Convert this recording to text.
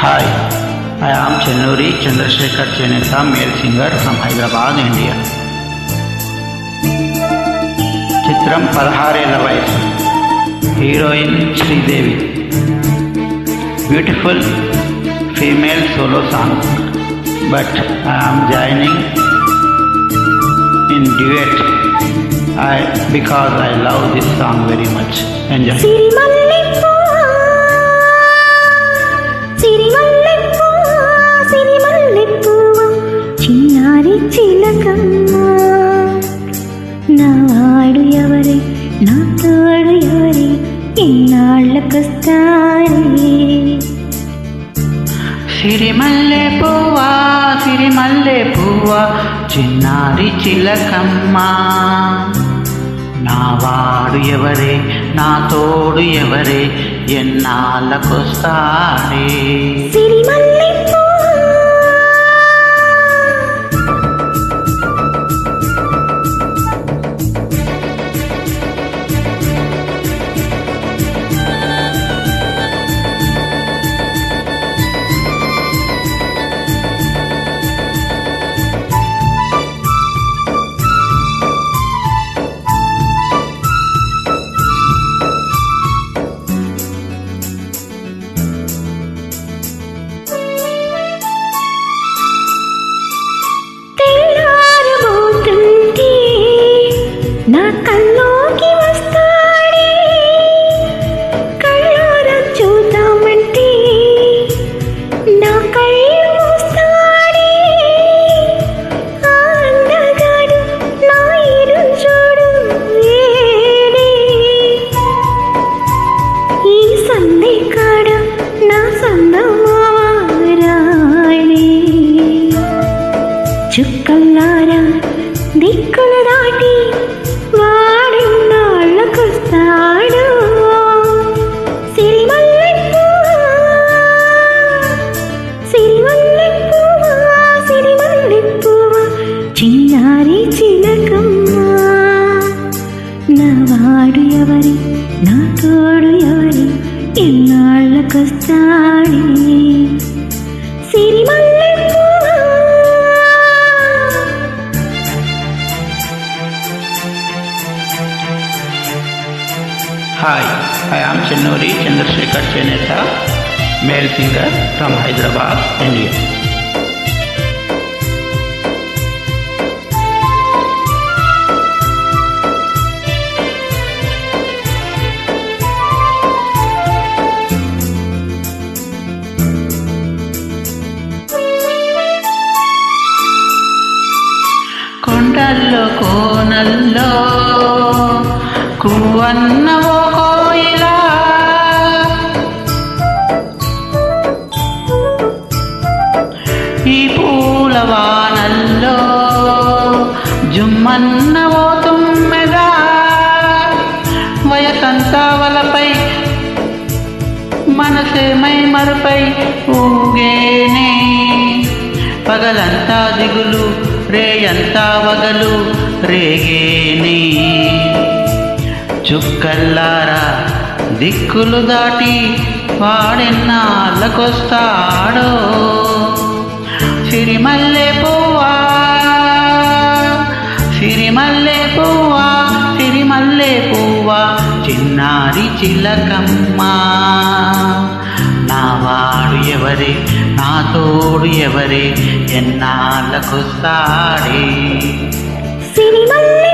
Hi, I am Chennuri Chandrasekhar Cheneta, male singer from Hyderabad, India. చిత్రం 16 ఏళ్ల వయసు. Heroine Sridevi. Beautiful female solo song, but I am joining in duet because I love this song very much. Enjoy. చిన్నారి చిలకమ్మ నాడు ఎవరి నా తోడు ఎవరి ఇన్నాళ్ళకొస్తారే సిరిమల్లె పువ్వా సిరిమల్లె పువ్వా చిన్నారి చిలకమ్మ నా వాడు ఎవరే నా తోడు ఎవరే ఎన్నాళ్ళకొస్తాడే. సిరిమల్లె నా కల్లోకి వస్తాడే కళ్ళార చూద్దామంటే నా కళ్ళు మూస్తాడే అందగాడు నా ఇరు చూడు ఏడే ఈ సందే కాడ నా సందమారాడే చుక్కల్లారా దిక్కులు దాటి వాడిన్నాళ్ళకొస్తాడు. సిరిమల్లె పువ్వా సిరిమల్లె పువ్వా సిరిమల్లె పువ్వా చిన్నారి చిలకమ్మ నా వాడు ఎవరి నా తోడు ఎవరి ఎన్నాళ్ళకొస్తాడే. సిరిమల్లె Hi, I am Chennuri Chandrasekhar Cheneta, male singer from Hyderabad, India. కొండల్లో కోనల్లో కువన్నవో కోయిలా ఈ పూలవానల్లో జుమ్మన్నవో తుమ్మెదా వయసంతా వలపై మనసేమై మరుపై ఊగేనే పగలంతా దిగులు రేయంతా వగలు రేగేనే చుక్కల్లారా దిక్కులు దాటి వాడెన్నాళ్ళకొస్తాడో. సిరిమల్లె పువ్వా సిరిమల్లె పువ్వా సిరిమల్లె పువ్వా చిన్నారి చిలకమ్మ నా వాడు ఎవరే నా తోడు ఎవరే ఎన్నాళ్ళకొస్తాడే. సిరిమల్లె